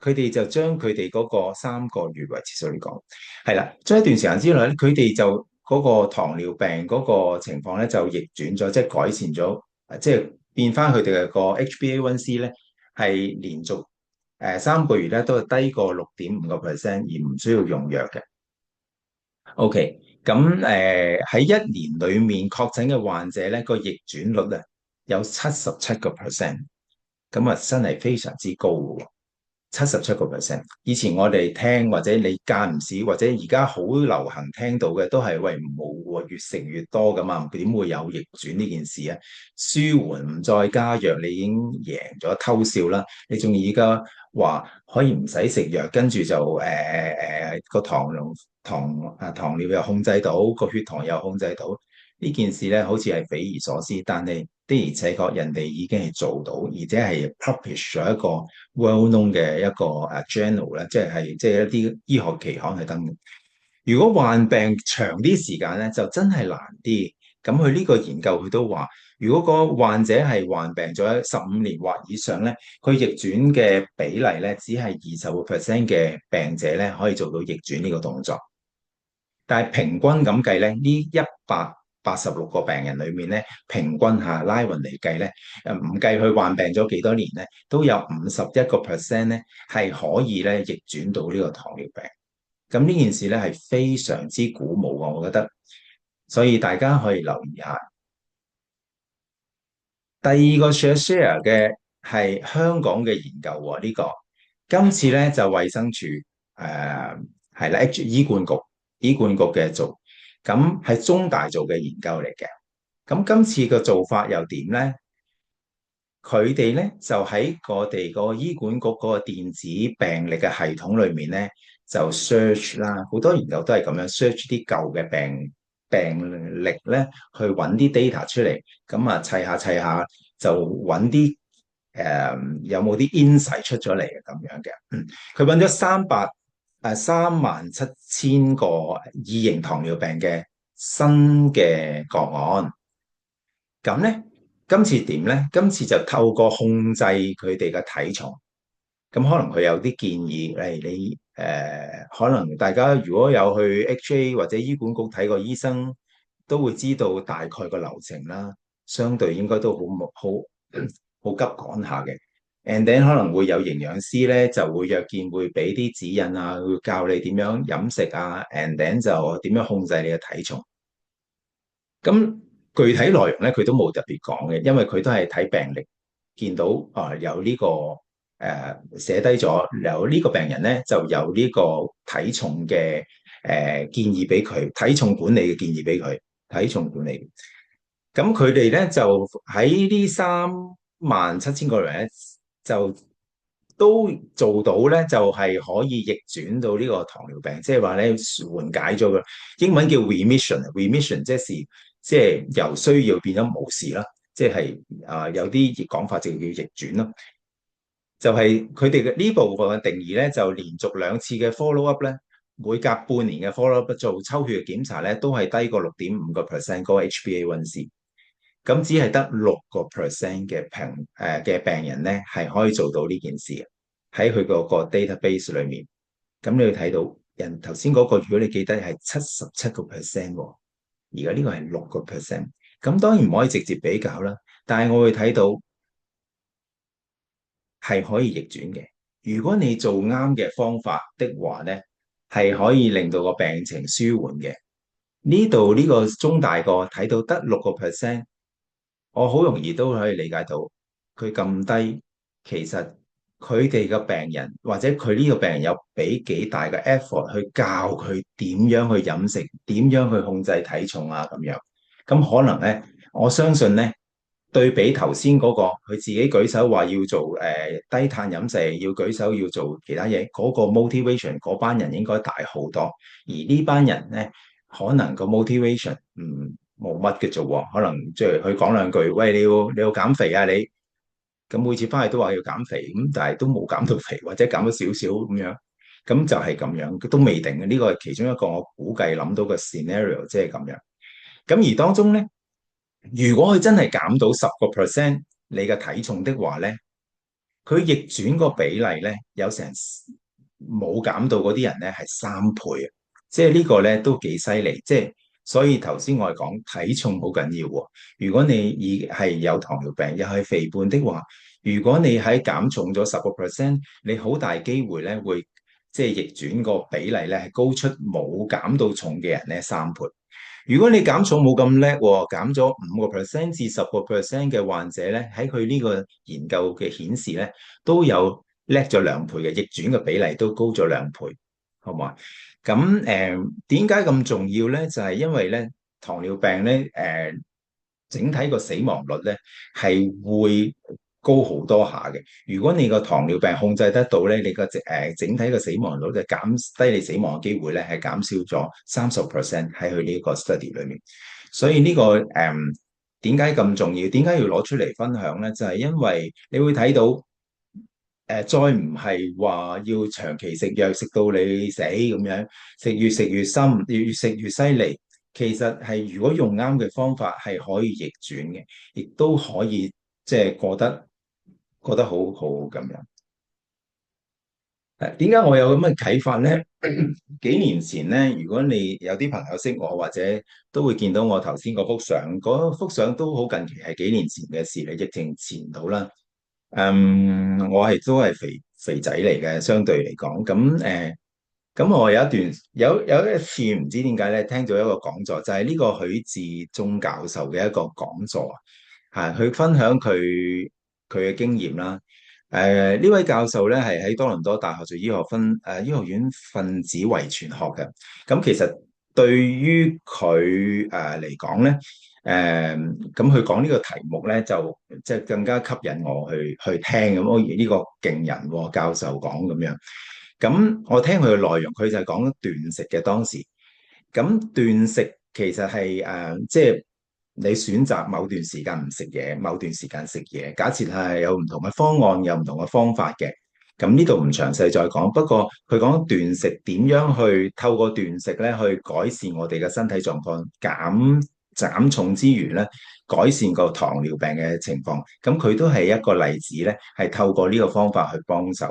佢哋就將佢哋嗰個3個月維持數嚟講，係啦，將一段時間之內咧，佢哋就嗰個糖尿病嗰個情況咧就逆轉咗，即係改善咗，即係變翻佢哋嘅個 HbA1c 咧係連續3個月咧都係低過6.5%，而唔需要用藥嘅。OK，咁喺一年裡面確診嘅患者咧個逆轉率啊有77%，咁啊真係非常之高嘅喎。77%，以前我哋聽或者你間唔時或者而家好流行聽到嘅都係喂冇喎，越食越多噶嘛，點會有逆轉呢件事啊？舒緩唔再加藥，你已經贏咗偷笑啦！你仲而家話可以唔使食藥，跟住就個糖尿又控制到，個血糖又控制到。呢件事咧好似係匪夷所思，但係的而且確人哋已經係做到，而且係 publish 咗一個 well-known 嘅一個journal 咧，即係一啲醫學期刊係登。如果患病長啲時間咧，就真係難啲。咁佢呢個研究佢都話，如果個患者係患病咗15年或以上咧，佢逆轉嘅比例咧，只係20% 嘅病者咧可以做到逆轉呢個動作。但係平均咁計咧，呢186個病人裏面咧，平均下拉勻嚟計咧，唔計佢患病咗幾多年咧，都有51% 咧係可以咧逆轉到呢個糖尿病。咁呢件事咧係非常之鼓舞啊，我覺得，所以大家可以留意下。第二個 share 嘅係香港嘅研究喎，今次咧就衛生署係啦，醫管局嘅做，咁係中大做嘅研究嚟嘅。咁今次嘅做法又點咧？佢哋咧就喺我哋個醫管局嗰個電子病歷嘅系統裏面咧，就 search 啦，好多研究都係咁樣 search 啲舊嘅病歷咧，去揾啲 data 出嚟，咁啊砌下就揾啲有冇啲 insight 出咗嚟嘅咁樣嘅。佢揾咗37000個二型糖尿病嘅新嘅個案，咁咧。今次點咧？今次就透過控制佢哋嘅體重，咁可能佢有啲建議，你可能大家如果有去 HA 或者醫管局睇過醫生，都會知道大概個流程啦，相對應該都好急趕下嘅。And then 可能會有營養師咧，就會約見，會俾啲指引啊，會教你點樣飲食啊，and then 就點樣控制你嘅體重。咁具體內容咧，佢都冇特別講嘅，因為佢都係睇病歷，見到有呢個寫低咗，有呢個病人咧就有呢個體重嘅建議俾佢，體重管理嘅建議俾佢，體重管理。咁佢哋咧就喺呢37000個人咧，就都做到咧，就係可以逆轉到呢個糖尿病，即係話咧緩解咗嘅。英文叫 remission，remission 即係由需要變咗冇事啦，即係有啲講法就叫逆轉咯。就係佢哋嘅呢部分嘅定義咧，就連續2次嘅 follow up 咧，每隔半年嘅 follow up 做抽血檢查咧，都係低過6.5%嗰個 HbA1c。咁只係得6% 嘅病人咧係可以做到呢件事嘅，喺佢個 database 裏面。咁你要睇到人頭先嗰個，如果你記得係77%喎，而家呢個係6%。咁當然唔可以直接比較啦，但係我會睇到係可以逆轉嘅。如果你做啱嘅方法的話咧，係可以令到個病情舒緩嘅。呢度呢個中大個睇到得6%。我好容易都可以理解到佢咁低，其實佢哋嘅病人或者佢呢個病人有俾幾大嘅 effort 去教佢點樣去飲食，點樣去控制體重啊咁樣。咁可能咧，我相信咧，對比頭先嗰個佢自己舉手話要做低碳飲食，要舉手要做其他嘢，嗰個 motivation 嗰班人應該大好多。而呢班人咧，可能個 motivation 冇乜嘅啫喎，可能即係佢講兩句，喂，你要減肥啊你。咁每次翻去都話要減肥，咁但係都冇減到肥，或者減咗少少咁樣，咁就係咁樣，都未定嘅。呢個係其中一個我估計諗到嘅 scenario，即係咁樣。咁而當中咧，如果佢真係減到10%你嘅體重的話咧，佢逆轉個比例咧有成冇減到嗰啲人咧係3倍啊！即係呢個咧都幾犀利，即係所以頭先我係講體重好緊要喎。如果你已係有糖尿病又係肥胖的話，如果你喺減重咗10%，你好大機會咧會即係逆轉個比例咧係高出冇減到重嘅人咧3倍。如果你減重冇咁叻喎，減咗5%至10%嘅患者咧，喺佢呢個研究嘅顯示咧，都有叻咗2倍嘅逆轉嘅比例都高咗2倍，好嘛？咁點解咁重要咧？就係因為咧糖尿病咧整體個死亡率咧係會高好多下嘅。如果你個糖尿病控制得到咧，你個整體個死亡率嘅減低你死亡嘅機會咧係減少咗30%喺佢呢個 study 裏面。所以呢個點解咁重要？點解要攞出嚟分享咧？就係因為你會睇到再唔係話要長期食藥食到你死咁樣，食越深，越食越犀利。其實係如果用啱嘅方法係可以逆轉嘅，亦都可以即係過得好好咁樣。點解我有咁嘅啟發咧？幾年前咧，如果你有啲朋友識我，或者都會見到我頭先嗰幅相，嗰幅相都好近期，係幾年前嘅事嚟，疫情前度啦。我都係肥仔嚟嘅，相對嚟講，咁我有一次唔知點解咧，聽咗一個講座，就係呢個許志忠教授嘅一個講座啊，佢分享佢嘅經驗啦。呢位教授咧係喺多倫多大學做醫學院分子遺傳學嘅。咁其實對於佢嚟講咧，咁佢講呢個題目咧就即係更加吸引我去聽咁。我呢個勁人喎，教授講咁樣。咁我聽佢嘅內容，佢就係講斷食嘅當時。咁斷食其實係即係你選擇某段時間唔食嘢，某段時間食嘢。假設係有唔同嘅方案，有唔同嘅方法嘅。咁呢度唔詳細再講。不過佢講斷食點樣去透過斷食咧，去改善我哋嘅身體狀況，減重之餘咧，改善個糖尿病嘅情況。咁佢都係一個例子咧，係透過呢個方法去幫手。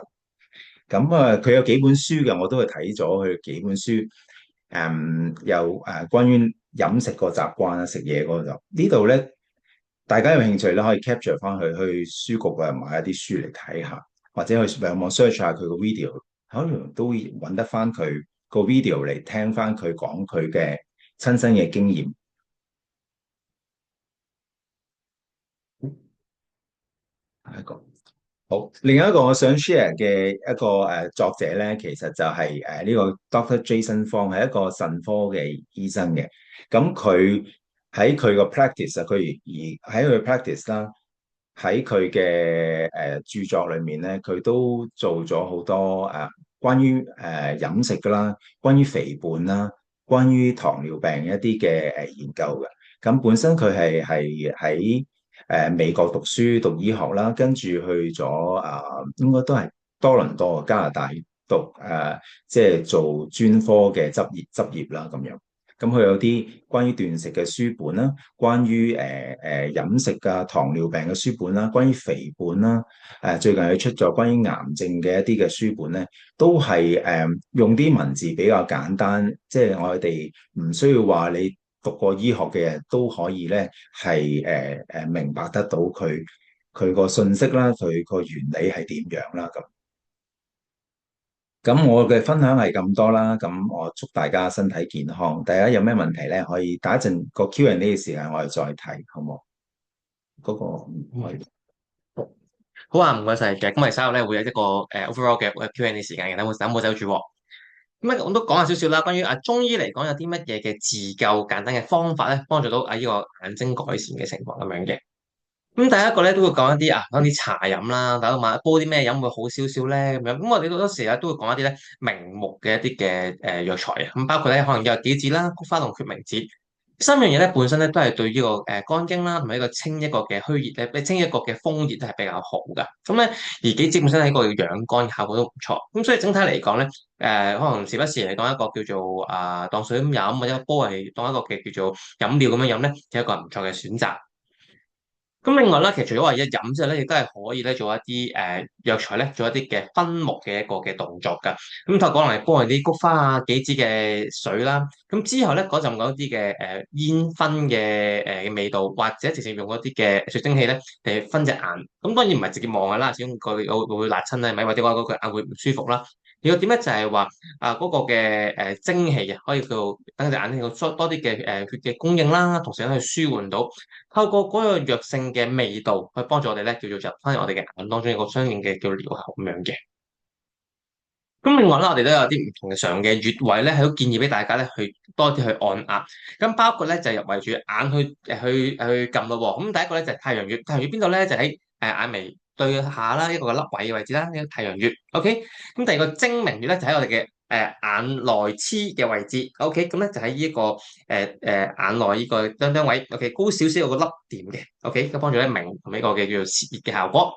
咁佢有幾本書嘅，我都係睇咗佢幾本書。有關於飲食個習慣啊，食嘢嗰度呢度咧，大家有興趣咧可以 capture 翻去書局啊買一啲書嚟睇下，或者去上網 search 下佢個 video，可能都會揾得翻佢個 video 嚟聽翻佢講佢嘅親身嘅經驗。下一個。好，另一個我想 share 嘅一個作者咧，其實就係呢個 Dr. Jason Fung 係一個腎科嘅醫生嘅。咁佢喺佢個 practice 啊，喺佢 practice 啦，喺佢嘅著作裏面咧，佢都做咗好多關於飲食噶啦，關於肥胖啦，關於糖尿病一啲嘅研究嘅。咁本身佢係喺美國讀書讀醫學啦，跟住去咗應該都係多倫多加拿大讀即係做專科嘅執業啦咁樣。咁佢有啲關於斷食嘅書本啦，關於飲食啊糖尿病嘅書本啦，關於肥胖啦，最近佢出咗關於癌症嘅一啲嘅書本咧，都係用啲文字比較簡單，即係我哋唔需要話你讀過醫學嘅人都可以咧係明白得到佢個信息啦，佢個原理係點樣啦咁。咁我嘅分享係咁多啦，咁我祝大家身體健康。大家有咩問題咧，可以打一陣個 Q&A 嘅時間，我哋再睇，好冇？嗰個唔可以。好啊，唔該晒嘅。咁我哋稍後咧會有一個overall 嘅Q&A 時間嘅，等冇走住喎。咁咧我都講下少少啦，關於中醫嚟講有啲乜嘢嘅自救簡單嘅方法咧，幫助到呢個眼睛改善嘅情況咁樣嘅。咁第一個咧都會講一啲講啲茶飲啦，大家問煲啲咩飲會好少少咧咁樣。咁我哋好多時咧都會講一啲咧明目嘅一啲嘅藥材啊，咁包括咧可能有杞子啦、菊花同決明子三樣嘢咧，本身咧都係對呢個肝經啦，同埋一個清一個嘅虛熱咧，清一個嘅風熱都係比較好噶。咁咧而杞子本身喺個養肝效果都唔錯。咁所以整體嚟講咧，可能時不時嚟講一個叫做當水咁飲，或者煲係當一個嘅叫做飲料咁樣飲咧，係一個唔錯嘅選擇。咁另外咧，其實除咗話一飲之後咧，亦都係可以咧做一啲藥材咧，做一啲嘅分目嘅一個嘅動作㗎。咁就可能係煲啲菊花啊、杞子嘅水啦。咁之後咧嗰陣嗰啲嘅煙熏嘅味道，或者直接用嗰啲嘅水蒸氣咧嚟熏隻眼。咁當然唔係直接望㗎啦，始終佢會辣親啦，係咪？或者話嗰個眼會唔舒服啦。如果點咧就係話嗰個嘅蒸氣啊，可以叫等隻眼睛有多啲嘅血嘅供應啦，同時咧去舒緩到。透過嗰個藥性嘅味道去幫助我哋咧，叫做入翻入我哋嘅眼當中有個相應嘅叫療效咁樣嘅。咁另外咧，我哋都有啲唔同嘅常嘅穴位咧，係都建議俾大家咧去多啲去按壓。咁包括咧就係入圍住眼去撳咯喎。咁第一個咧就係太陽穴，太陽穴邊度咧就喺眼眉對下啦，一個凹位嘅位置啦，呢個太陽穴。OK。咁第二個睛明穴咧就喺我哋嘅眼內黐嘅位置。OK。咁咧就喺呢一個眼內呢個當當位。OK。高少少有個凹點嘅。OK。咁幫助咧明同呢個嘅叫做泄熱嘅效果。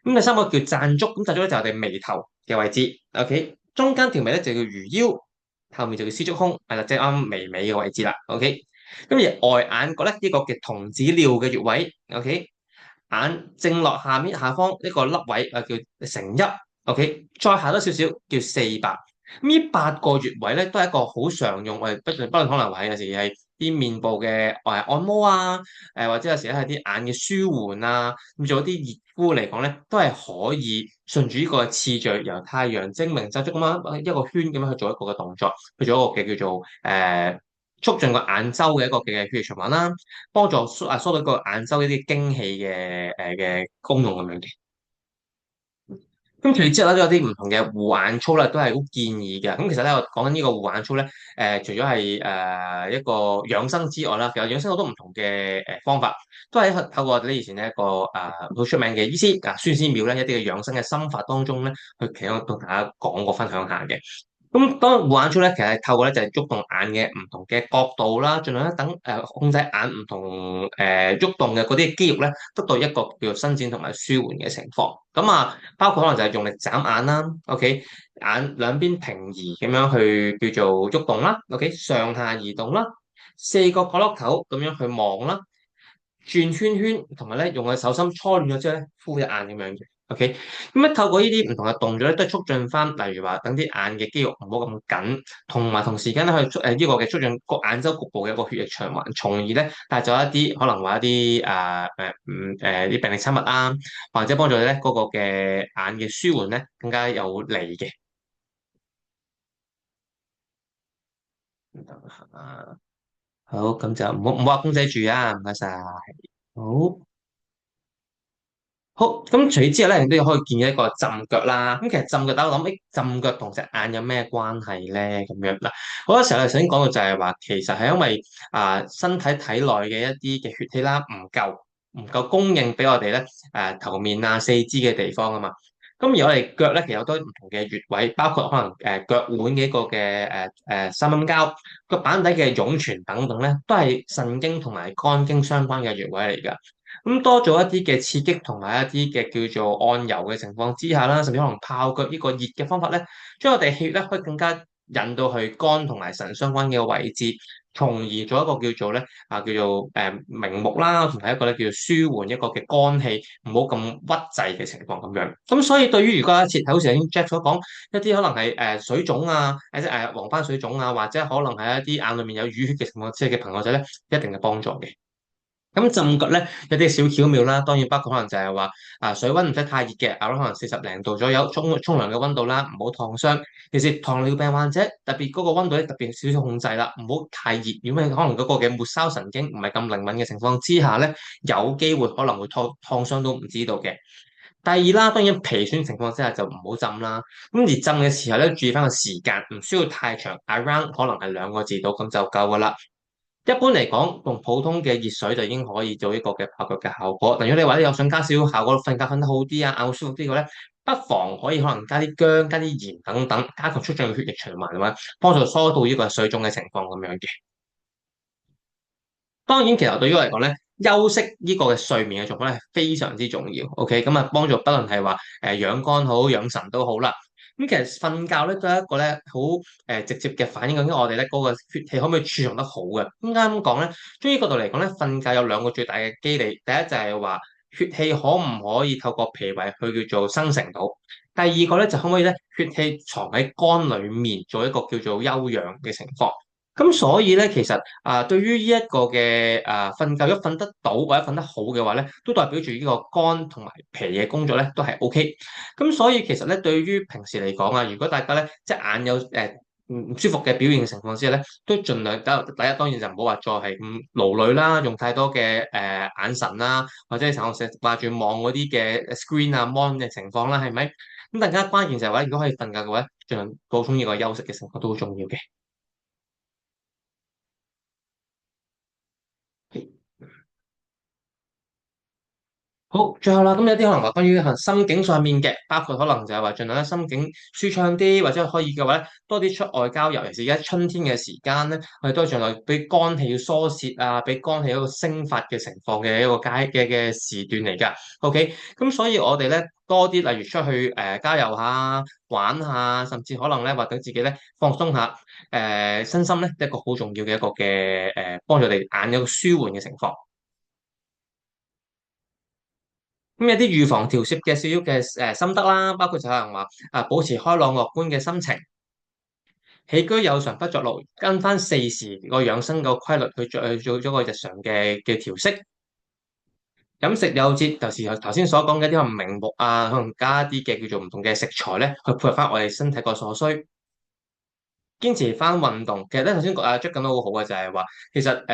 咁第三個叫讚足，咁讚足咧就係我哋眉頭嘅位置，OK，中間條眉咧就叫魚腰，後面就叫絲竹空，係啦，即係啱眉尾嘅位置啦，OK。咁而外眼角咧呢個嘅童子尿嘅穴位，OK，眼正落下面下方呢個凹位叫承泣，OK，再下多少少叫四白。咁呢8個穴位咧都係一個好常用，我哋不論可能話有時係啲面部嘅按摩啊，或者有時咧係啲眼嘅舒緩啊，咁做一啲熱敷嚟講咧，都係可以順住呢個次序，由太陽精明手足咁樣一個圈咁樣去做一個嘅動作，去做一個嘅叫做促進個眼周嘅一個嘅血液循環啦，幫助疏導個眼周一啲經氣嘅功用咁樣嘅。咁除此之外咧，都有啲唔同嘅護眼操咧，都係好建議嘅。咁其實咧，我講緊呢個護眼操咧，除咗係一個養生之外啦，其實養生好多唔同嘅方法，都係透過我哋以前呢一個好出名嘅醫師孫思邈咧一啲嘅養生嘅心法當中咧，去其中同大家講過分享下嘅。咁當護眼操咧，其實係透過咧就係喐動眼嘅唔同嘅角度啦，盡量咧等控制眼唔同喐動嘅嗰啲肌肉咧，得到一個叫做伸展同埋舒緩嘅情況。咁包括可能就係用力眨眼啦，OK，眼兩邊平移咁樣去叫做喐動啦，OK，上下移動啦，4個角落頭咁樣去望啦，轉圈圈，同埋咧用個手心搓暖咗之後咧敷一眼咁樣嘅。OK，咁咧透過呢啲唔同嘅動作咧，都係促進翻，例如話等啲眼嘅肌肉唔好咁緊，同埋同時間咧去呢個嘅促進個眼周局部嘅一個血液循環，從而咧帶走一啲可能話一啲啲病理產物啊，或者幫助咧嗰個嘅眼嘅舒緩咧更加有利嘅。好，咁就唔好話公仔住啊，唔該晒。好。好，咁除此之外咧，亦都可以建議一個浸腳啦。咁其實浸腳，大家諗，浸腳同隻眼有咩關係咧？咁樣嗱，好多時候咧，首先講到就係話，其實係因為身體體內嘅一啲嘅血氣啦，唔夠供應俾我哋咧頭面啊四肢嘅地方啊嘛。咁而我哋腳咧，其實有好多唔同嘅穴位，包括可能腳腕嘅一個嘅三陰交、腳板底嘅湧泉等等咧，都係腎經同埋肝經相關嘅穴位嚟㗎。咁多咗一啲嘅刺激同埋一啲嘅叫做按揉嘅情況之下啦，甚至可能泡腳呢個熱嘅方法咧，將我哋血咧可以更加引到去肝同埋腎相關嘅位置，從而做一個叫做咧叫做明目啦，同埋一個咧叫做舒緩一個嘅肝氣，唔好咁鬱滯嘅情況咁樣。咁所以對於如果一設好似頭先 Jack 所講一啲可能係水腫啊，或者黃斑水腫啊，或者可能係一啲眼裏面有淤血嘅情況之下嘅朋友仔咧，一定係幫助嘅。咁浸腳咧有啲小巧妙啦，當然包括可能就係話水溫唔使太熱嘅，可能40零度左右沖涼嘅溫度啦，唔好燙傷。其實糖尿病患者特別嗰個溫度咧特別少少控制啦，唔好太熱，因為可能嗰個嘅末梢神經唔係咁靈敏嘅情況之下咧，有機會可能會燙傷都唔知道嘅。第二啦，當然皮損情況之下就唔好浸啦。咁而浸嘅時候咧，注意翻個時間，唔需要太長，around 可能係2個字到咁就夠噶啦。一般嚟講，用普通嘅熱水就已經可以做一個嘅泡腳嘅效果。但如果你話你又想加少少效果，瞓覺瞓得好啲啊，眼會舒服啲嘅咧，不妨可以可能加啲薑、加啲鹽等等，加強促進血液循環咁樣，幫助疏導呢個水腫嘅情況咁樣嘅。當然，其實對於我嚟講咧，休息呢個嘅睡眠嘅狀況咧係非常之重要。OK，咁啊幫助不論係話養肝好、養神都好啦。咁其實瞓覺咧都係一個咧好直接嘅反映究竟我哋咧嗰個血氣可唔可以儲藏得好嘅。點解咁講咧？中醫角度嚟講咧，瞓覺有兩個最大嘅機理。第一就係話血氣可唔可以透過脾胃去叫做生成到。第二個咧就可唔可以咧血氣藏喺肝裡面做一個叫做休養嘅情況。咁所以咧，其實對於呢一個嘅瞓覺，如果瞓得到或者瞓得好嘅話咧，都代表住呢個肝同埋脾嘅工作咧都係 OK。咁所以其實咧，對於平時嚟講啊，如果大家咧即係眼有唔舒服嘅表現嘅情況之下咧，都盡量第一當然就唔好話再係咁勞累啦，用太多嘅眼神啦，或者係成日掛住望嗰啲嘅 screen 啊 mon 嘅情況啦，係咪？咁更加關鍵就係話，如果可以瞓覺嘅話，盡量補充呢個休息嘅情況都好重要嘅。好，最後啦，咁有啲可能話關於心境上面嘅，包括可能就係話盡量咧心境舒暢啲，或者可以嘅話咧多啲出外郊遊，尤其是而家春天嘅時間咧，我哋都係盡量俾肝氣要疏泄啊，俾肝氣一個升發嘅情況嘅一個嘅時段嚟㗎。OK，咁所以我哋咧多啲，例如出去郊遊下、玩下，甚至可能咧或者自己咧放鬆下，身心咧一個好重要嘅一個嘅幫助我哋眼有個舒緩嘅情況。咁有啲預防調節嘅少少嘅心得啦，包括就可能話保持開朗樂觀嘅心情，起居有常不作怒，跟翻4時個養生個規律去做咗個日常嘅調息，飲食有節，就是頭先所講嘅啲可能名目啊，可能加一啲嘅叫做唔同嘅食材咧，去配合翻我哋身體個所需。堅持翻運動，其實咧頭先Jack 講得好好嘅就係話，其實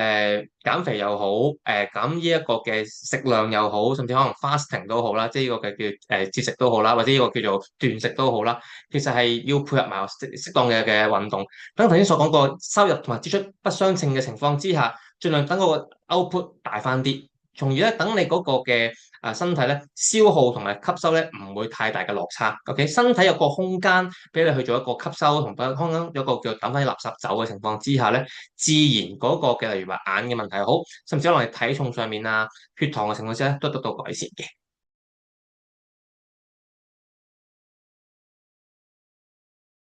減肥又好，減呢一個嘅食量又好，甚至可能 fasting 都好啦，即係呢個嘅叫節食都好啦，或者呢個叫做斷食都好啦，其實係要配合埋適當嘅運動。等頭先所講個收入同埋支出不相稱嘅情況之下，盡量等個 output 大翻啲，從而咧等你嗰個嘅身體咧消耗同埋吸收咧唔會太大嘅落差。OK，身體有個空間俾你去做一個吸收同埋空間有個叫抌翻啲垃圾走嘅情況之下咧，自然嗰個嘅例如話眼嘅問題好，甚至可能係體重上面啊、血糖嘅情況之下都得到改善嘅。